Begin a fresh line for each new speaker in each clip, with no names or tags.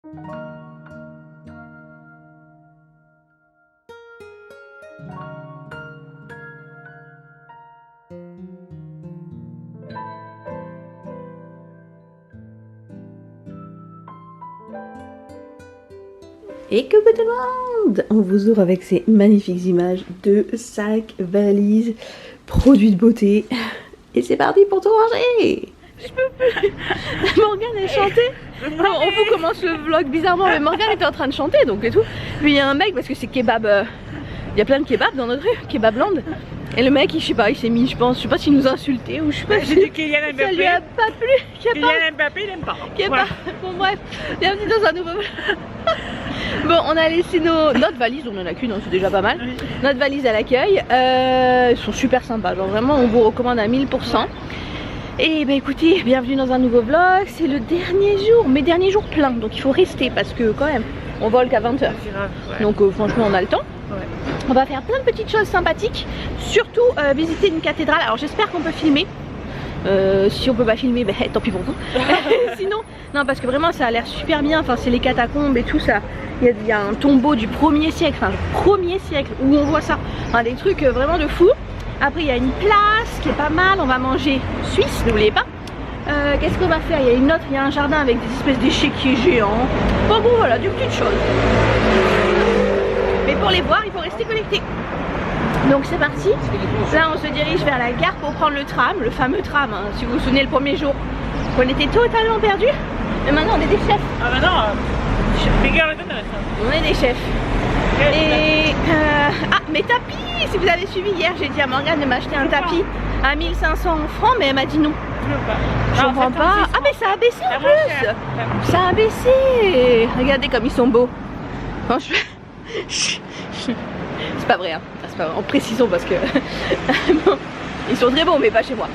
Et coucou tout le monde! On vous ouvre avec ces magnifiques images de sacs, valises, produits de beauté. Et c'est parti pour tout ranger! Je peux plus! Morgane elle chantait! On vous commence le vlog bizarrement, mais Morgane était en train de chanter donc et tout. Puis il y a un mec, parce que c'est kebab, il y a plein de kebabs dans notre rue, Kebabland. Et le mec, je sais pas, il s'est mis, je sais pas s'il nous a insulté ou je sais pas.
J'ai dit Kylian Mbappé.
Ça lui a pas plu.
Kylian Mbappé, il aime pas.
Voilà. Bon bref, bienvenue dans un nouveau. Bon, on a laissé notre valise, on en a qu'une, c'est déjà pas mal. Oui. Notre valise à l'accueil, ils sont super sympas, genre vraiment on vous recommande à 1000%. Et bah écoutez, bienvenue dans un nouveau vlog, c'est le dernier jour, mes derniers jours pleins, donc il faut rester parce que quand même, on vole qu'à 20h. Ouais. Donc franchement on a le temps. Ouais. On va faire plein de petites choses sympathiques, surtout visiter une cathédrale. Alors j'espère qu'on peut filmer. Si on peut pas filmer, bah, tant pis pour vous. Sinon, non, parce que vraiment ça a l'air super bien. Enfin, c'est les catacombes et tout ça. Il y a un tombeau du 1er siècle, enfin le 1er siècle où on voit ça. Enfin, des trucs vraiment de fou. Après, il y a une place qui est pas mal. On va manger suisse, n'oubliez pas. Qu'est-ce qu'on va faire? Il y a un jardin avec des espèces d'échiquiers géants. Bon, voilà, des petites choses. Mais pour les voir, il faut rester connecté. Donc c'est parti, là on se dirige vers la gare pour prendre le tram, le fameux tram, hein, si vous vous souvenez le premier jour. On était totalement perdus, mais maintenant on est des chefs.
Ah maintenant,
on est des chefs. Et ah, mes tapis, si vous avez suivi hier, j'ai dit à Morgane de m'acheter un tapis à 1500 francs, mais elle m'a dit non. Je comprends pas. Ah mais ça a baissé en plus. Ça a baissé. Regardez comme ils sont beaux. Franchement, c'est pas vrai, hein. En précisant parce que bon, ils sont très bons mais pas chez moi.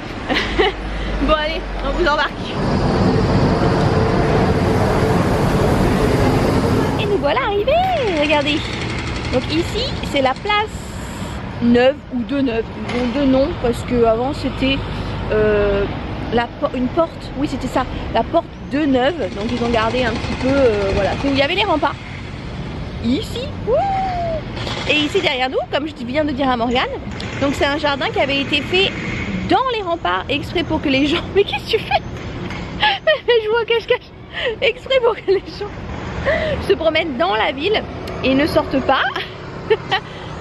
Bon allez, on vous embarque. Et nous voilà arrivés, regardez. Donc ici c'est la place Neuve ou de Neuve. Ils ont deux noms parce que avant c'était une porte, oui c'était ça, la porte de Neuve. Donc ils ont gardé un petit peu, voilà, c'est où il y avait les remparts. Ici, et ici derrière nous, comme je viens de dire à Morgane, donc c'est un jardin qui avait été fait dans les remparts exprès pour que les gens... Mais qu'est-ce que tu fais? Je vois cache-cache. Exprès pour que les gens se promènent dans la ville et ne sortent pas.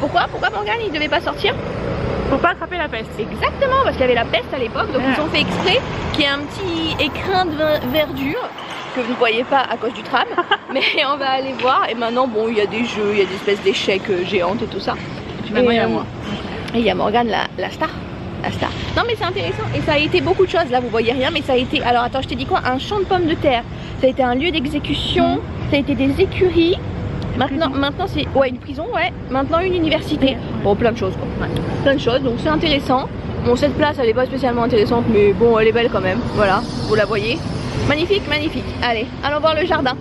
Pourquoi Morgane, ils ne devaient pas sortir?
Pour pas attraper la peste.
Exactement, parce qu'il y avait la peste à l'époque, donc ils ont fait exprès qu'il y ait un petit écrin de verdure que vous ne voyez pas à cause du tram, mais on va aller voir. Et maintenant bon, il y a des jeux, il y a des espèces d'échecs géantes et tout ça.
Maintenant il y a moi.
Et il y a Morgane la star. Non mais c'est intéressant et ça a été beaucoup de choses, là vous voyez rien mais ça a été, alors attends je t'ai dit quoi, un champ de pommes de terre, ça a été un lieu d'exécution, ça a été des écuries, maintenant c'est, ouais une prison, ouais, maintenant une université, bon plein de choses quoi, ouais. Plein de choses donc c'est intéressant. Bon cette place elle est pas spécialement intéressante mais bon elle est belle quand même, voilà, vous la voyez. Magnifique, magnifique. Allez, allons voir le jardin.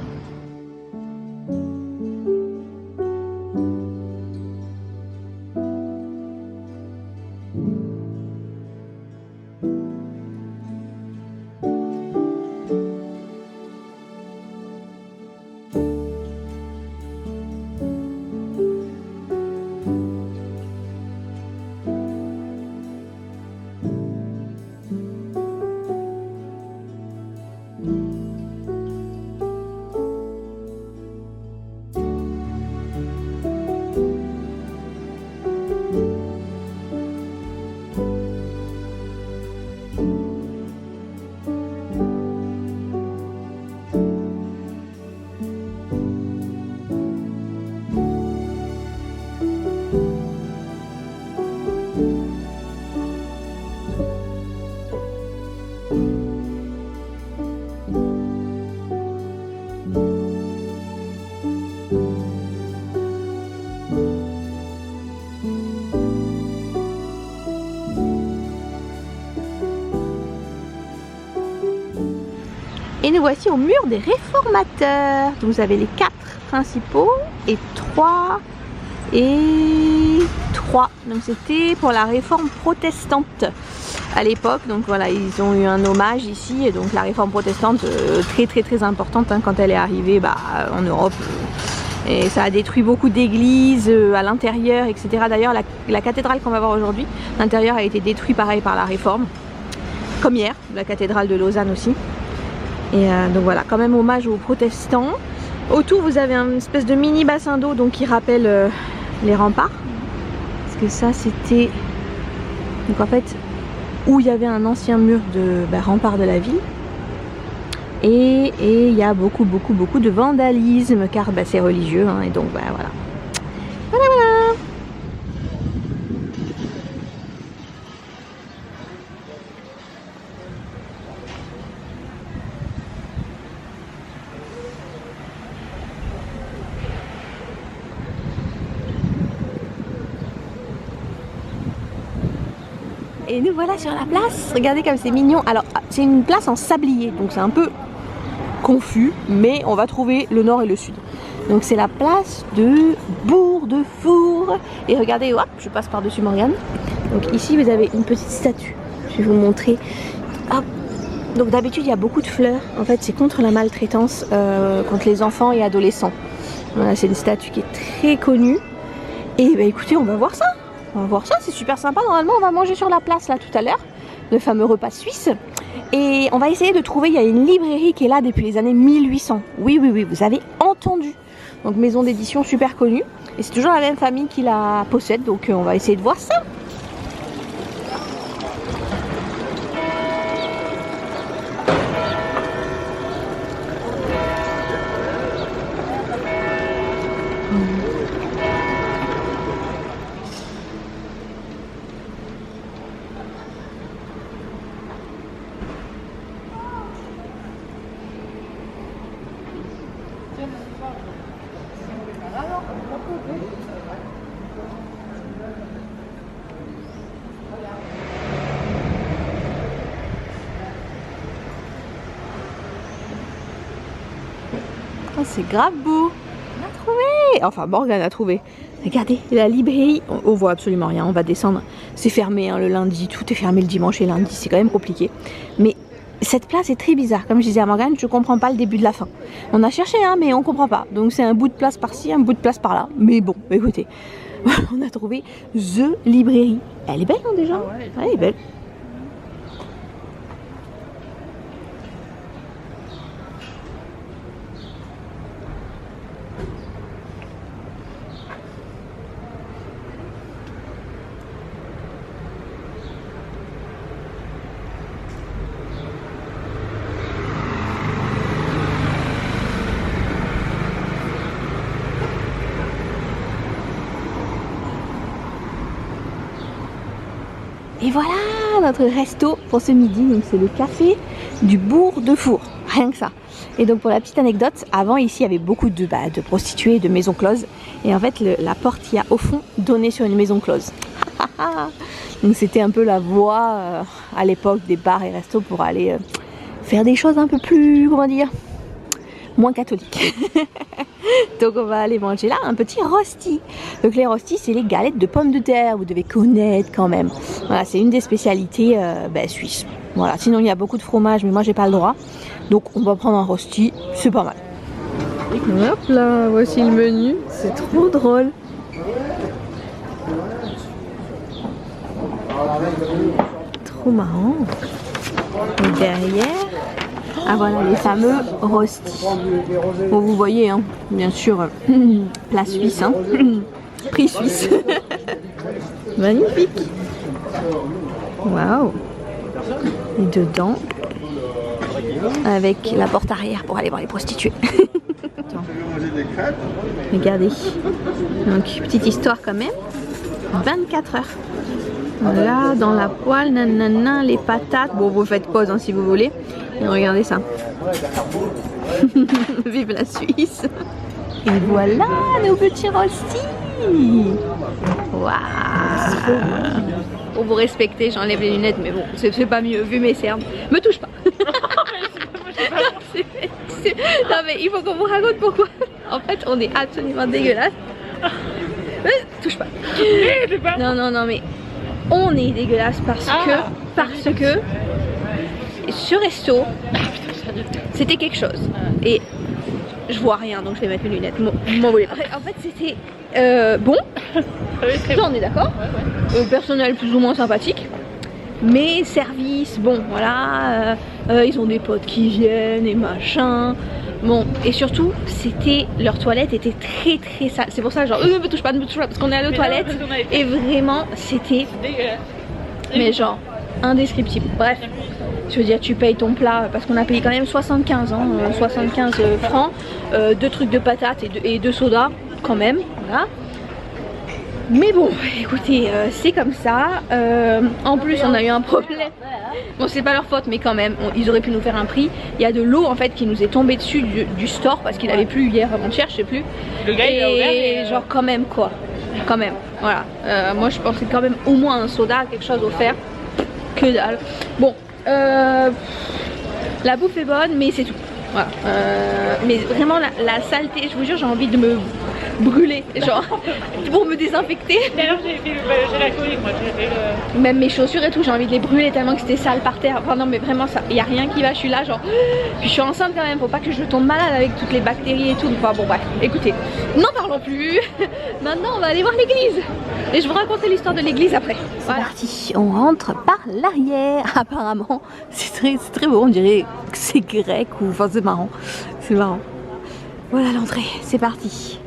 Et nous voici au mur des réformateurs. Vous avez les 4 principaux et 3 et 3. Donc c'était pour la réforme protestante. à l'époque. Donc voilà, ils ont eu un hommage ici. Et donc la réforme protestante, très importante hein, quand elle est arrivée en Europe. Et ça a détruit beaucoup d'églises à l'intérieur, etc. D'ailleurs, la cathédrale qu'on va voir aujourd'hui, l'intérieur a été détruit pareil par la réforme. Comme hier, la cathédrale de Lausanne aussi. Et donc voilà, quand même hommage aux protestants. Autour, vous avez une espèce de mini bassin d'eau donc qui rappelle les remparts. Parce que ça, c'était donc en fait où il y avait un ancien mur de rempart de la ville. Et il y a beaucoup de vandalisme car c'est religieux hein, et donc voilà. Voilà. Et nous voilà sur la place, regardez comme c'est mignon. Alors c'est une place en sablier, donc c'est un peu confus, mais on va trouver le nord et le sud. Donc c'est la place de Bourg-de-Four. Et regardez, hop, je passe par-dessus Morgane. Donc ici vous avez une petite statue, je vais vous montrer. Hop. Donc d'habitude il y a beaucoup de fleurs, en fait c'est contre la maltraitance contre les enfants et adolescents. Voilà, c'est une statue qui est très connue. Et écoutez, on va voir ça. On va voir ça, c'est super sympa. Normalement, on va manger sur la place là tout à l'heure, le fameux repas suisse. Et on va essayer de trouver, il y a une librairie qui est là depuis les années 1800. Oui, vous avez entendu. Donc maison d'édition super connue. Et c'est toujours la même famille qui la possède, donc on va essayer de voir ça. Oh, c'est grave beau. On a trouvé. Enfin, Morgane a trouvé. Regardez, la librairie, on voit absolument rien. On va descendre. C'est fermé hein, le lundi. Tout est fermé le dimanche et lundi. C'est quand même compliqué. Mais cette place est très bizarre. Comme je disais à Morgane, je comprends pas le début de la fin. On a cherché, hein, mais on comprend pas. Donc c'est un bout de place par-ci, un bout de place par-là. Mais bon, écoutez, on a trouvé The Librairie. Elle est belle hein, déjà. Ah ouais, elle est belle. Et voilà notre resto pour ce midi, donc c'est le café du Bourg-de-Four, rien que ça. Et donc pour la petite anecdote, avant ici il y avait beaucoup de prostituées, de maisons closes. Et en fait la porte qu'il y a au fond donnait sur une maison close. Donc c'était un peu la voie à l'époque des bars et restos pour aller faire des choses un peu plus, comment dire, moins catholiques. Donc on va aller manger là un petit rosti. Donc les rostis c'est les galettes de pommes de terre, vous devez connaître quand même. Voilà, c'est une des spécialités suisses. Voilà, sinon il y a beaucoup de fromage mais moi j'ai pas le droit. Donc on va prendre un rosti, c'est pas mal. Hop là, voici le menu, c'est trop drôle. Trop marrant. Et derrière, ah voilà les fameux rostis. Bon vous voyez hein, bien sûr, plat suisse, hein. Prix suisse. Magnifique. Waouh. Et dedans, avec la porte arrière pour aller voir les prostituées. Regardez. Donc petite histoire quand même. 24 heures. Là, dans la poêle, nanana, les patates. Bon, vous faites pause hein, si vous voulez. Et regardez ça. Vive la Suisse. Et voilà nos petits rostis. Waouh. Pour vous respecter, j'enlève les lunettes, mais bon, c'est pas mieux vu mes cernes. Me touche pas. Non mais il faut qu'on vous raconte pourquoi. En fait, on est absolument dégueulasse. Touche pas. Non mais on est dégueulasse parce que ce resto, c'était quelque chose. Et je vois rien, donc je vais mettre mes lunettes. M'en voulez pas. En fait, c'était bon. Ça, on est d'accord. Personnel plus ou moins sympathique. Mais service, bon, voilà. Ils ont des potes qui viennent et machin. Bon, et surtout, leur toilette était très très sale. C'est pour ça, genre, ne me touche pas, parce qu'on est allé aux toilettes. Et vraiment, c'était. Mais genre, indescriptible. Bref. Je veux dire, tu payes ton plat parce qu'on a payé quand même 75 francs, 2 trucs de patates et 2 sodas quand même, voilà. Mais bon, écoutez, c'est comme ça. En plus, on a eu un problème. Bon, c'est pas leur faute, mais quand même, ils auraient pu nous faire un prix. Il y a de l'eau en fait qui nous est tombée dessus du store parce qu'il avait plu hier avant-hier, je sais plus.
Le gars, il a ouvert,
et genre quand même quoi, quand même. Voilà. Moi, je pensais quand même au moins un soda, quelque chose offert. Que dalle. Bon. La bouffe est bonne mais c'est tout, voilà. Mais vraiment la saleté, je vous jure, j'ai envie de me brûler, genre pour me désinfecter.
D'ailleurs j'ai la colique moi,
même mes chaussures et tout, j'ai envie de les brûler tellement que c'était sale par terre. Enfin non mais vraiment ça, il n'y a rien qui va, je suis là genre. Puis je suis enceinte quand même, faut pas que je tombe malade avec toutes les bactéries et tout. Enfin bon bref, écoutez, n'en parlons plus. Maintenant on va aller voir l'église. Et je vous raconter l'histoire de l'église après.
C'est parti, on rentre par l'arrière. Apparemment, c'est très beau, on dirait que c'est grec ou enfin c'est marrant. C'est marrant. Voilà l'entrée, c'est parti.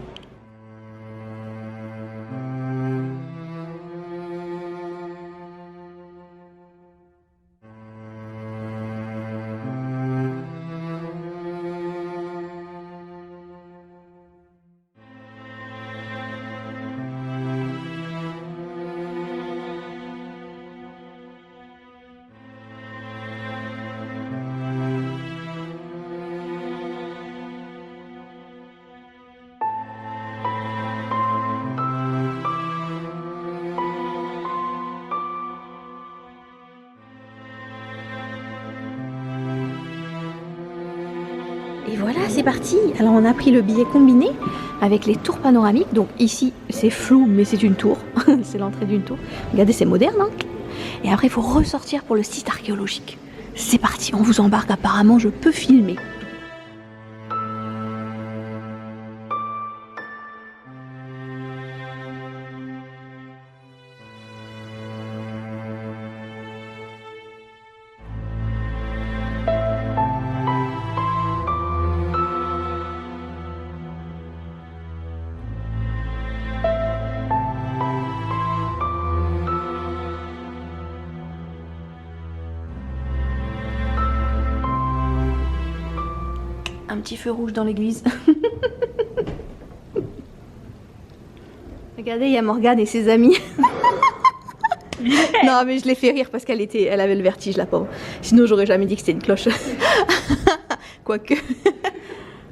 Et voilà, c'est parti. Alors on a pris le billet combiné avec les tours panoramiques. Donc ici, c'est flou, mais c'est une tour. C'est l'entrée d'une tour. Regardez, c'est moderne, hein. Et après, il faut ressortir pour le site archéologique. C'est parti, on vous embarque. Apparemment, je peux filmer. Un petit feu rouge dans l'église. Regardez, il y a Morgane et ses amis. Non mais je l'ai fait rire parce elle avait le vertige, la pauvre. Sinon j'aurais jamais dit que c'était une cloche. Quoique.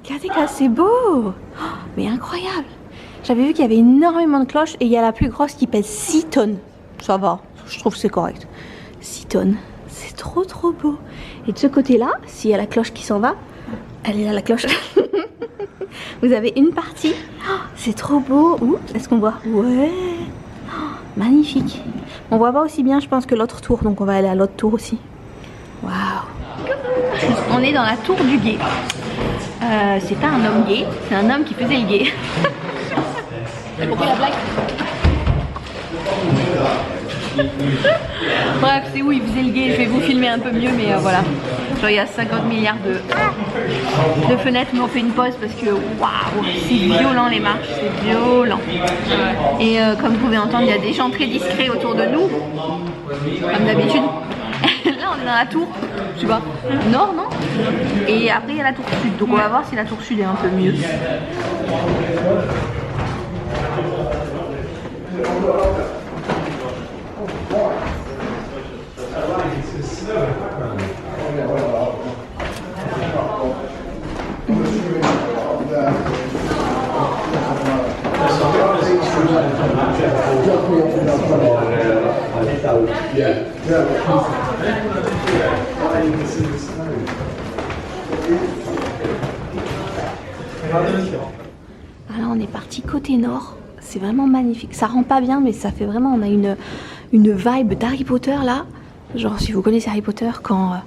Regardez là, c'est beau. Oh, mais incroyable. J'avais vu qu'il y avait énormément de cloches et il y a la plus grosse qui pèse 6 tonnes. Ça va, je trouve que c'est correct. 6 tonnes. C'est trop trop beau. Et de ce côté-là, s'il y a la cloche qui s'en va, elle est là la cloche. Vous avez une partie. Oh, c'est trop beau. Ouh, est-ce qu'on voit? Ouais. Oh, magnifique. On voit pas aussi bien je pense que l'autre tour. Donc on va aller à l'autre tour aussi. Waouh. On est dans la tour du guet. C'est pas un homme gay. C'est un homme qui faisait le guet. T'as compris la blague? Bref, c'est où il faisait le guet. Je vais vous filmer un peu mieux, mais voilà. Genre il y a 50 milliards de fenêtres, mais on fait une pause parce que waouh, c'est violent les marches, c'est violent. Et comme vous pouvez entendre, il y a des gens très discrets autour de nous, comme d'habitude. Là on est dans la tour, je sais pas, nord non? Et après il y a la tour sud, donc on va voir si la tour sud est un peu mieux. Alors on est parti côté nord, c'est vraiment magnifique, ça rend pas bien mais ça fait vraiment, on a une vibe d'Harry Potter là. Genre si vous connaissez Harry Potter quand...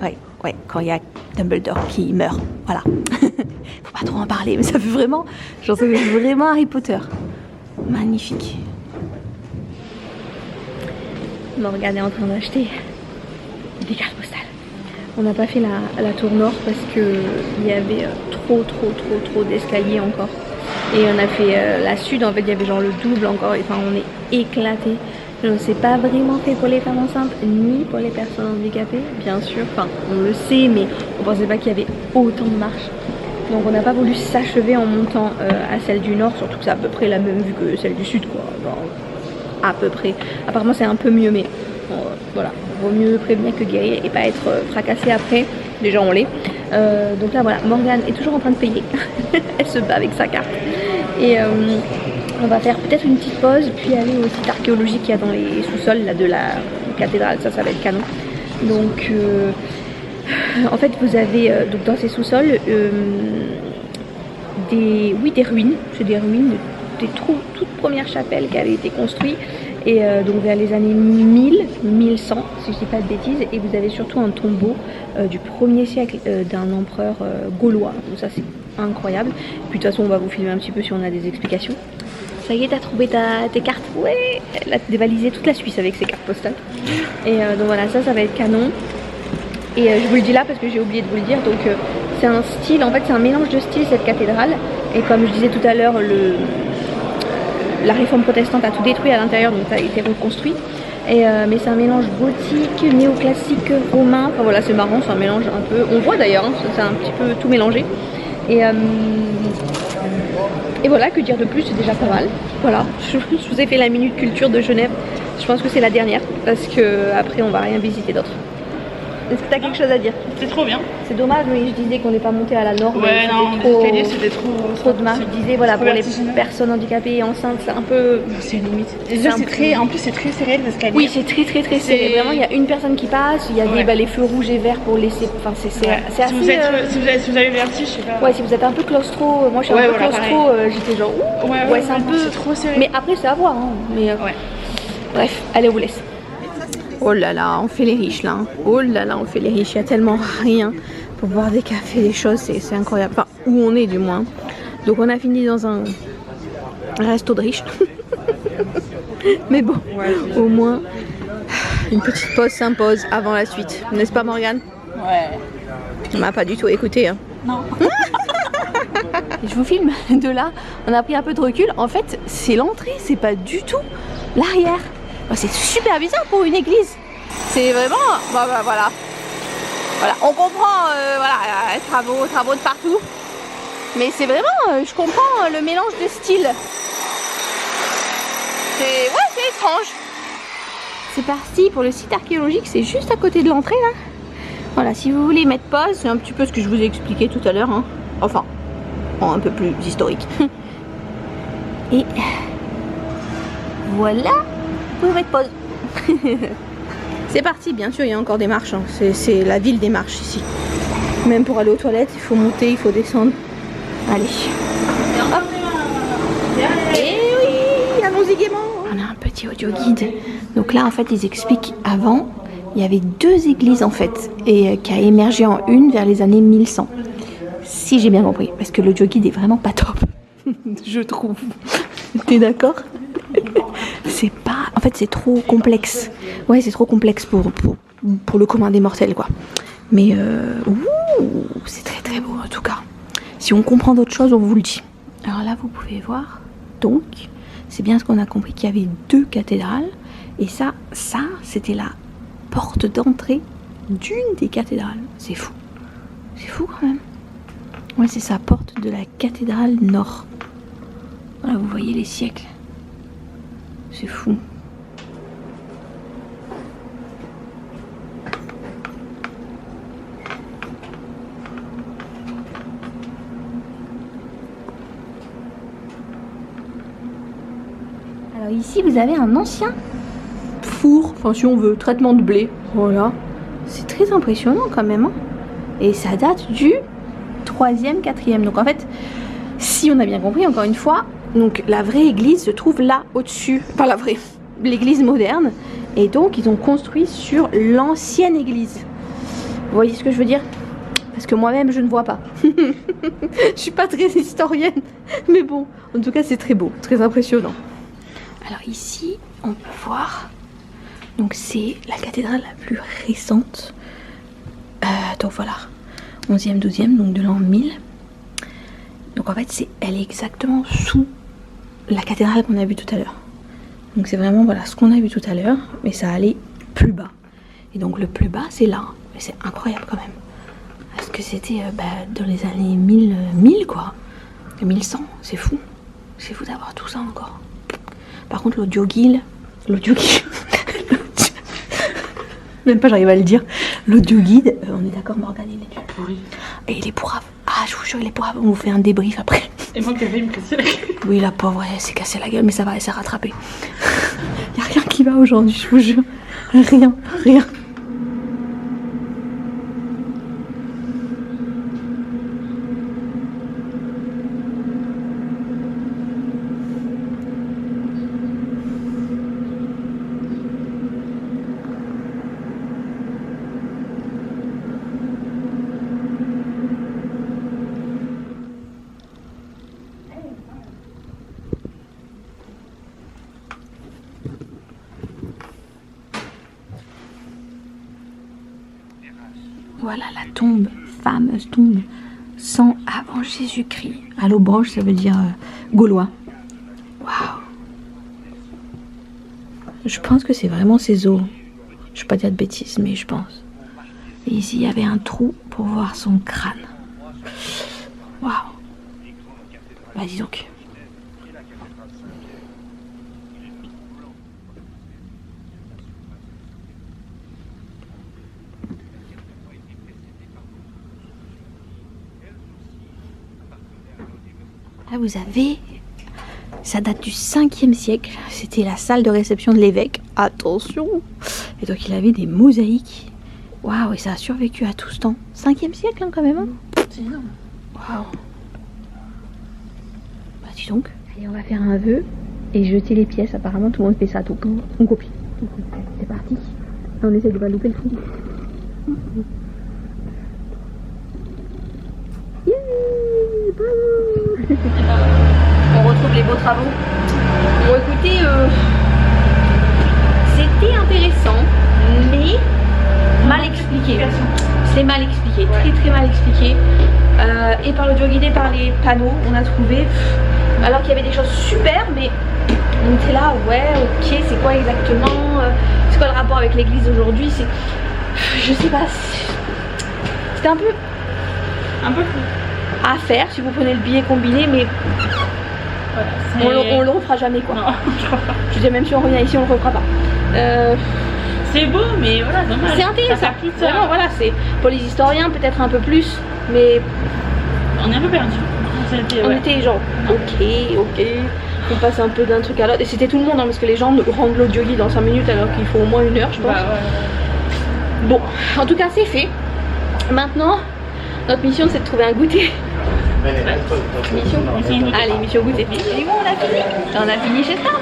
Ouais, quand il y a Dumbledore qui meurt. Voilà. Faut pas trop en parler, mais ça fait vraiment... Genre ça fait vraiment Harry Potter. Magnifique. Morgane est en train d'acheter des cartes postales. On n'a pas fait la tour nord parce que il y avait trop d'escaliers encore. Et on a fait la sud, en fait il y avait genre le double encore. Enfin on est éclaté. C'est pas vraiment fait pour les femmes enceintes ni pour les personnes handicapées, bien sûr. Enfin on le sait, mais on pensait pas qu'il y avait autant de marches. Donc on n'a pas voulu s'achever en montant à celle du nord, surtout que c'est à peu près la même vue que celle du sud, quoi. Genre, à peu près. Apparemment c'est un peu mieux, mais bon, voilà, vaut mieux prévenir que guérir et pas être fracassé après. Déjà on l'est. Donc là voilà, Morgane est toujours en train de payer. Elle se bat avec sa carte. Et on va faire peut-être une petite pause, puis aller au site archéologique qu'il y a dans les sous-sols là, de la cathédrale. Ça va être canon. Donc en fait vous avez donc dans ces sous-sols des ruines. C'est des ruines des toutes premières chapelles qui avaient été construites. Et donc vers les années 1100, si je dis pas de bêtises, et vous avez surtout un tombeau du 1er siècle d'un empereur gaulois. Donc ça c'est incroyable. Puis de toute façon on va vous filmer un petit peu si on a des explications. Ça y est, t'as trouvé tes cartes? Ouais, elle a dévalisé toute la Suisse avec ses cartes postales. Et donc voilà, ça va être canon. Et je vous le dis là parce que j'ai oublié de vous le dire. Donc c'est un style, en fait c'est un mélange de styles cette cathédrale. Et comme je disais tout à l'heure, la réforme protestante a tout détruit à l'intérieur, donc ça a été reconstruit. Mais c'est un mélange gothique, néoclassique, romain. Enfin voilà, c'est marrant, c'est un mélange un peu... On voit d'ailleurs, hein, c'est un petit peu tout mélangé. Et voilà, que dire de plus, c'est déjà pas mal. Voilà, je vous ai fait la minute culture de Genève. Je pense que c'est la dernière, parce que après on va rien visiter d'autre. Est-ce que tu as quelque chose à dire?
C'est trop bien.
C'est dommage, mais je disais qu'on n'est pas monté à la nord.
Ouais, non, l'escalier c'était trop
de marche. Je disais, voilà, pour les personnes handicapées et enceintes, c'est un peu.
C'est une limite. En plus, c'est très serré l'escalier.
Oui, c'est très serré. Vraiment, il y a une personne qui passe, il y a les feux rouges et verts pour laisser. Enfin, c'est assez.
Si vous avez le vertige, je sais pas.
Ouais, si vous êtes un peu claustro, moi je suis un peu claustro, j'étais genre. Ouais, c'est un peu.
C'est trop serré.
Mais après, c'est à voir. Hein. Mais, bref, allez, on vous laisse. Oh là là, on fait les riches là. Hein. Oh là là, on fait les riches. Il y a tellement rien pour boire des cafés, des choses, c'est incroyable. Enfin, où on est du moins. Donc on a fini dans un resto de riches. Mais bon, au moins, une petite pause s'impose avant la suite. N'est-ce pas Morgane?
Ouais.
On m'a pas du tout écouté. Hein.
Non.
Je vous filme de là. On a pris un peu de recul. En fait, c'est l'entrée, c'est pas du tout l'arrière. C'est super bizarre pour une église. C'est vraiment... voilà. On comprend travaux de partout. Mais c'est vraiment... je comprends le mélange de styles. C'est étrange. C'est parti pour le site archéologique. C'est juste à côté de l'entrée là. Voilà, si vous voulez mettre pause, c'est un petit peu ce que je vous ai expliqué tout à l'heure. Hein. Enfin, un peu plus historique. Et voilà. Vous pouvez mettre pause. C'est parti, bien sûr, il y a encore des marches. Hein. C'est la ville des marches ici. Même pour aller aux toilettes, il faut monter, il faut descendre. Allez. Hop. Et oui, allons-y gaiement. On a un petit audio guide. Donc là, en fait, ils expliquent avant, il y avait 2 églises en fait, et qui a émergé en une vers les années 1100. Si j'ai bien compris, parce que l'audio guide est vraiment pas top. Je trouve. T'es d'accord? C'est pas... En fait, c'est trop complexe. Ouais, c'est trop complexe pour le commun des mortels, quoi. Mais, c'est très beau, en tout cas. Si on comprend d'autres choses, on vous le dit. Alors là, vous pouvez voir, donc, c'est bien ce qu'on a compris, qu'il y avait 2 cathédrales. Et ça, c'était la porte d'entrée d'une des cathédrales. C'est fou. C'est fou, quand même. Ouais, c'est ça, porte de la cathédrale nord. Voilà, vous voyez les siècles. C'est fou. Alors ici, vous avez un ancien four, enfin si on veut, traitement de blé. Voilà. C'est très impressionnant quand même. Hein. Et ça date du 3e, 4e. Donc en fait, si on a bien compris, encore une fois, donc la vraie église se trouve là au-dessus. Enfin la vraie. l'église moderne. Et donc ils ont construit sur l'ancienne église. Vous voyez ce que je veux dire? Parce que moi-même je ne vois pas. Je suis pas très historienne. Mais bon, en tout cas c'est très beau, très impressionnant. Alors ici on peut voir. Donc c'est la cathédrale la plus récente. Donc voilà. 11e, 12e, donc de l'an 1000. Donc en fait elle est exactement sous la cathédrale qu'on a vue tout à l'heure. Donc c'est vraiment voilà ce qu'on a vu tout à l'heure, mais ça allait plus bas. Et donc le plus bas c'est là, mais c'est incroyable quand même. Parce que c'était dans les années 1000 quoi. 1100, c'est fou. C'est fou d'avoir tout ça encore. Par contre l'audio guide, même pas j'arrive à le dire. L'audio guide, on est d'accord Morgane, il est pourri. Et il est pourrave. Ah je vous jure il est pourrave, on vous fait un débrief après.
Et moi qui avais me casser la gueule.
Oui la pauvre elle s'est cassée la gueule mais ça va, elle s'est rattrapée. Y a rien qui va aujourd'hui, je vous jure. Rien. Voilà la tombe, fameuse tombe, 100 avant Jésus-Christ. À l'Aubroche, ça veut dire gaulois. Waouh. Je pense que c'est vraiment ces os. Je ne vais pas dire de bêtises, mais je pense. Et ici, il y avait un trou pour voir son crâne. Waouh. Bah dis donc. Là, vous avez, ça date du 5e siècle, c'était la salle de réception de l'évêque, attention. Et donc il avait des mosaïques, waouh, et ça a survécu à tout ce temps. 5e siècle hein, quand même, hein.
C'est énorme.
Waouh. Bah dis donc. Allez, on va faire un vœu et jeter les pièces, apparemment tout le monde fait ça tout le temps. On copie. C'est parti, on essaie de pas louper le coup. On retrouve les beaux travaux. Bon écoutez, c'était intéressant, mais mal expliqué. C'est mal expliqué, très mal expliqué. Et par l'audio guidé, par les panneaux, on a trouvé, alors qu'il y avait des choses super, mais on était là, ouais, ok, c'est quoi exactement, c'est quoi le rapport avec l'église aujourd'hui, c'est, je sais pas, c'était un peu fou à faire si vous prenez le billet combiné, mais voilà, on le refera jamais quoi. Non, je dis même si on revient ici on le refera pas.
C'est beau mais voilà dommage.
C'est intéressant. Vraiment voilà, c'est pour les historiens peut-être un peu plus, mais
on est un peu perdu.
On était genre ok, on passe un peu d'un truc à l'autre et c'était tout le monde hein, parce que les gens rendent l'audio guide dans 5 minutes alors qu'il faut au moins 1 heure je pense. Bah, ouais. Bon, en tout cas c'est fait. Maintenant notre mission c'est de trouver un goûter. Allez, mission goûter. Et bon, on a fini chez Starbucks.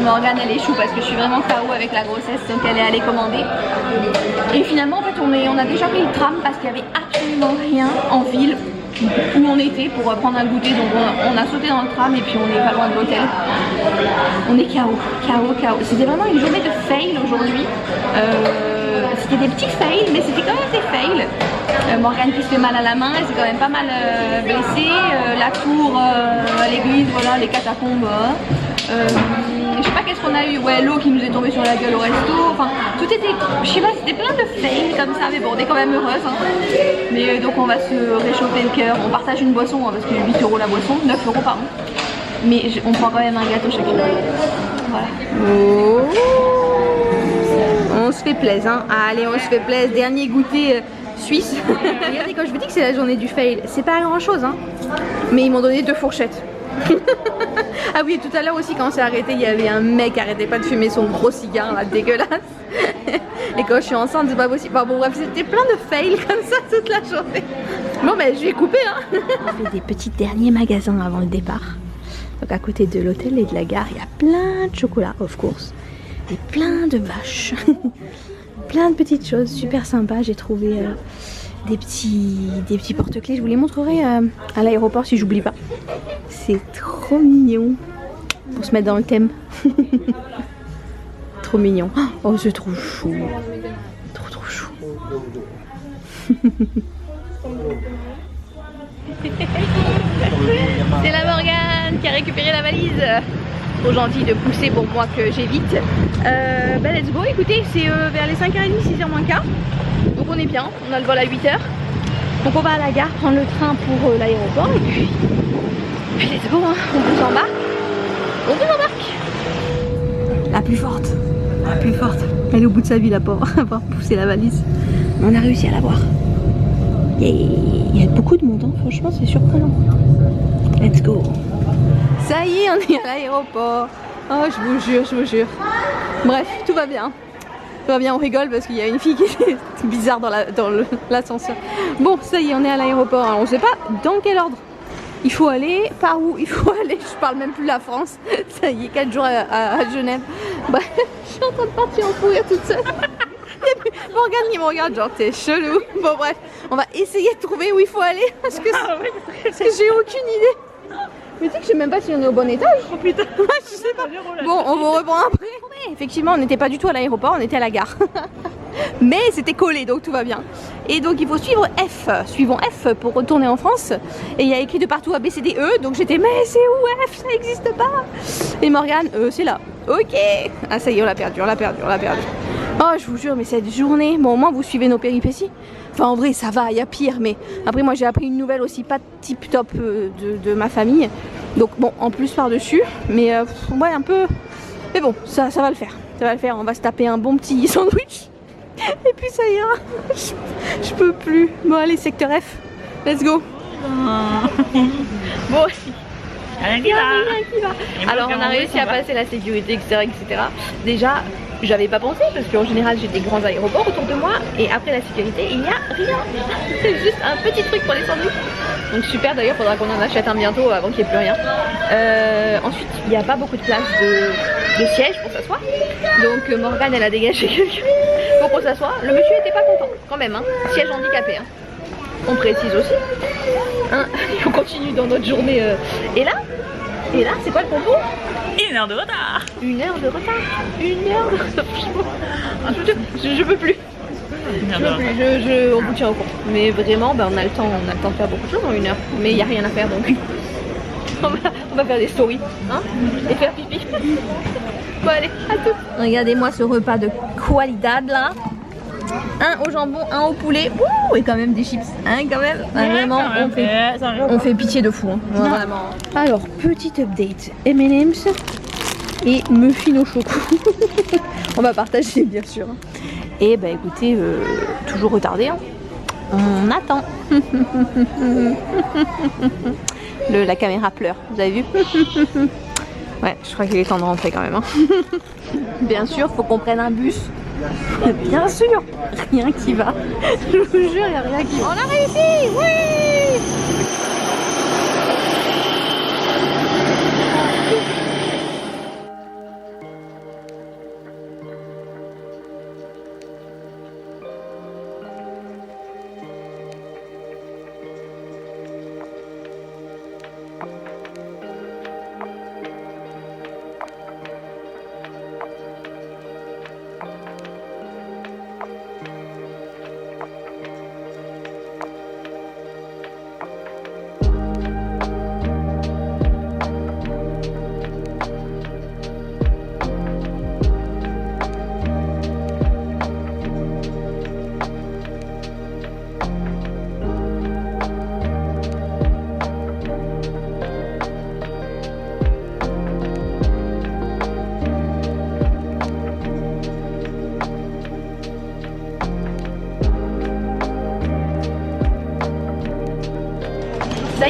Morgane elle est chou parce que je suis vraiment KO avec la grossesse donc elle est allée commander. Et finalement en fait on a déjà pris le tram parce qu'il n'y avait absolument rien en ville où on était pour prendre un goûter, donc on a sauté dans le tram et puis on est pas loin de l'hôtel. On est KO. C'était vraiment une journée de fail aujourd'hui. C'était des petits fails, mais c'était quand même des fails. Morgane qui se fait mal à la main, elle s'est quand même pas mal blessée. La tour à l'église, voilà, les catacombes. Je sais pas qu'est-ce qu'on a eu, ouais, l'eau qui nous est tombée sur la gueule au resto. Enfin, tout était, je sais pas, c'était plein de fails comme ça, mais bon, on est quand même heureuse. Hein. Mais donc on va se réchauffer le cœur. On partage une boisson hein, parce que 8 € la boisson, 9 € pardon. Mais on prend quand même un gâteau chacun. Voilà. Oh. On se fait plaisir, hein. Allez, on se fait plaisir. Dernier goûter suisse. Regardez, quand je vous dis que c'est la journée du fail, c'est pas grand chose, hein. Mais ils m'ont donné 2 fourchettes. Ah oui, et tout à l'heure aussi, quand on s'est arrêté, il y avait un mec qui arrêtait pas de fumer son gros cigare là, dégueulasse. Et quand je suis enceinte, c'est pas possible. Enfin, bon, bref, c'était plein de fails comme ça toute la journée. Bon, ben, je vais couper, hein. On fait des petits derniers magasins avant le départ. Donc à côté de l'hôtel et de la gare, il y a plein de chocolat, of course. Et plein de vaches. Plein de petites choses super sympas. J'ai trouvé des petits porte-clés. Je vous les montrerai à l'aéroport si j'oublie pas. C'est trop mignon. Pour se mettre dans le thème. Trop mignon. Oh, c'est trop chou. Trop chou. C'est la Morgane qui a récupéré la valise. Trop gentil de pousser pour moi que j'évite. Let's go, écoutez, c'est vers les 5h30, 6h moins quart. Donc on est bien, on a le vol à 8h. Donc on va à la gare prendre le train pour l'aéroport et puis let's go, hein. On vous embarque. On vous embarque. La plus forte. La plus forte. Elle est au bout de sa vie la pauvre, avoir poussé la valise. Mais on a réussi à la voir. Il y a beaucoup de monde, hein. Franchement c'est surprenant. Let's go. Ça y est, on est à l'aéroport. Oh, je vous jure. Bref, tout va bien. Tout va bien, on rigole parce qu'il y a une fille qui est bizarre dans l'ascenseur. Bon, ça y est, on est à l'aéroport. Alors, on ne sait pas dans quel ordre il faut aller, par où il faut aller. Je parle même plus la France. Ça y est, 4 jours à Genève. Bref, je suis en train de partir en fou rire toute seule. Morgane qui me regarde genre t'es chelou. Bon bref, on va essayer de trouver où il faut aller parce que j'ai aucune idée. Mais tu sais que je sais même pas si on est au bon étage.
Oh putain.
Je sais pas. Bon, on vous reprend après. Ouais, effectivement, on n'était pas du tout à l'aéroport, on était à la gare. Mais c'était collé, donc tout va bien. Et donc il faut suivre F. Suivons F pour retourner en France. Et il y a écrit de partout A, B, C, D, E. Donc j'étais, mais c'est où F? Ça n'existe pas. Et Morgane, c'est là. Ok. Ah ça y est, on l'a perdu. Oh, je vous jure, mais cette journée, bon, au moins vous suivez nos péripéties. Enfin, en vrai, ça va, il y a pire, mais après, moi j'ai appris une nouvelle aussi pas tip top de ma famille. Donc, bon, en plus par-dessus, mais ouais, un peu. Mais bon, ça va le faire. Ça va le faire, on va se taper un bon petit sandwich. Et puis ça ira. Je peux plus. Bon, allez, secteur F. Let's go. Bon,
Rien qui va.
Alors on a réussi à passer la sécurité, etc. Déjà, j'avais pas pensé parce qu'en général j'ai des grands aéroports autour de moi et après la sécurité il n'y a rien. C'est juste un petit truc pour les sandwichs. Donc super, d'ailleurs faudra qu'on en achète un bientôt avant qu'il n'y ait plus rien. Ensuite il n'y a pas beaucoup de place de siège pour s'asseoir. Donc Morgane elle a dégagé quelqu'un pour qu'on s'assoie. Le monsieur était pas content quand même, hein. Siège handicapé, hein. On précise aussi. Hein, on continue dans notre journée. Et là, c'est quoi le combo?
1 heure de retard.
1 heure de retard. 1 heure de retard. Je peux plus. On vous tient au courant. Mais vraiment, on a le temps de faire beaucoup de choses en 1 heure. Mais il n'y a rien à faire donc. On va faire des stories. Hein, et faire pipi. Bon allez, à tout. Regardez-moi ce repas de qualidad là. Un au jambon, un au poulet. Ouh, et quand même des chips. Hein, quand même. Ah, vraiment, on fait pitié de fou. Hein. Vraiment. Alors, petite update. M&M's et muffins au choco. On va partager, bien sûr. Et bah écoutez, toujours retardé. Hein. On attend. La caméra pleure. Vous avez vu? Ouais, je crois qu'il est temps de rentrer quand même. Hein. Bien sûr, faut qu'on prenne un bus. Bien sûr, rien qui va. Je vous jure, il n'y a rien qui va. On a réussi, oui.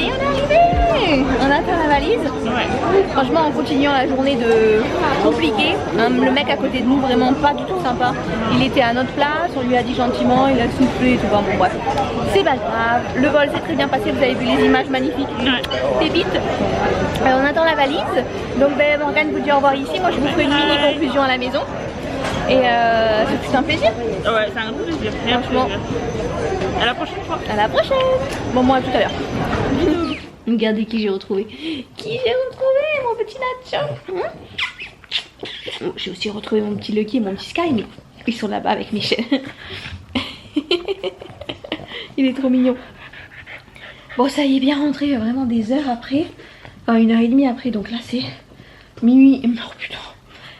Et on est arrivé. On atteint la valise.
Ouais.
Franchement, en continuant la journée de compliquée, le mec à côté de nous, vraiment pas du tout sympa. Il était à notre place, on lui a dit gentiment, il a soufflé et tout. Bon, bref, c'est pas grave. Le vol s'est très bien passé, vous avez vu les images magnifiques. Pépites. On attend la valise. Donc, ben, Morgane vous dit au revoir ici. Moi, je vous ferai une mini conclusion à la maison. Et c'est un plaisir.
Ouais, c'est un gros plaisir.
Franchement.
À la prochaine fois.
À la prochaine. Bon, moi, à tout à l'heure. Regardez qui j'ai retrouvé. Qui j'ai retrouvé, mon petit Nacho. Oh, j'ai aussi retrouvé mon petit Lucky et mon petit Sky, mais ils sont là-bas avec Michel. Il est trop mignon. Bon, ça y est, bien rentré vraiment des heures après. Enfin, 1h30 après, donc là c'est minuit. Oh putain,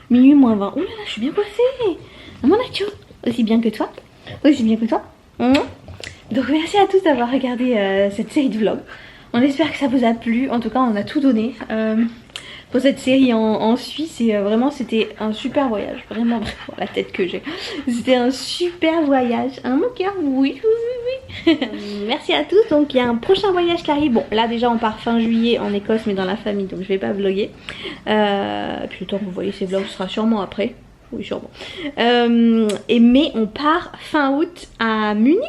minuit moins 20. Ouh là là, je suis bien coiffée. Mon Nacho, aussi bien que toi. Aussi bien que toi. Donc merci à tous d'avoir regardé cette série de vlogs. On espère que ça vous a plu. En tout cas, on a tout donné pour cette série en Suisse. Et vraiment, c'était un super voyage. Vraiment, la tête que j'ai. C'était un super voyage. Mon cœur, oui, oui, oui. Merci à tous. Donc, il y a un prochain voyage qui arrive. Bon, là, déjà, on part fin juillet en Écosse, mais dans la famille. Donc, je vais pas vlogger. Puis, le temps que vous voyez ces vlogs, ce sera sûrement après. Oui, sûrement. Mais on part fin août à Munich.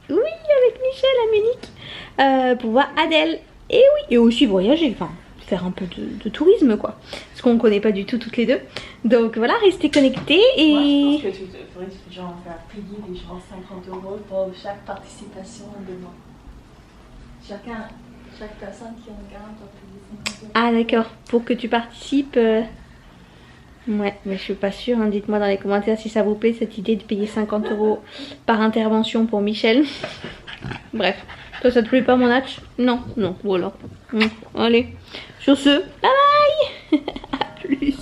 Oui, avec Michel à Munich. Pour voir Adèle. Et oui, et aussi voyager. Enfin, faire un peu de tourisme, quoi. Parce qu'on ne connaît pas du tout toutes les deux. Donc voilà, restez connectés. Et
moi, je pense que tu faudrait genre faire payer les gens 50 € pour chaque participation de moi. Chaque personne qui regarde doit payer 50 €.
ah d'accord, pour que tu participes. Ouais, mais je suis pas sûre. Hein. Dites-moi dans les commentaires si ça vous plaît cette idée de payer 50 € par intervention pour Michel. Bref, toi ça te plaît pas mon Natch? Non, non, voilà. Allez, sur ce, bye bye. À plus.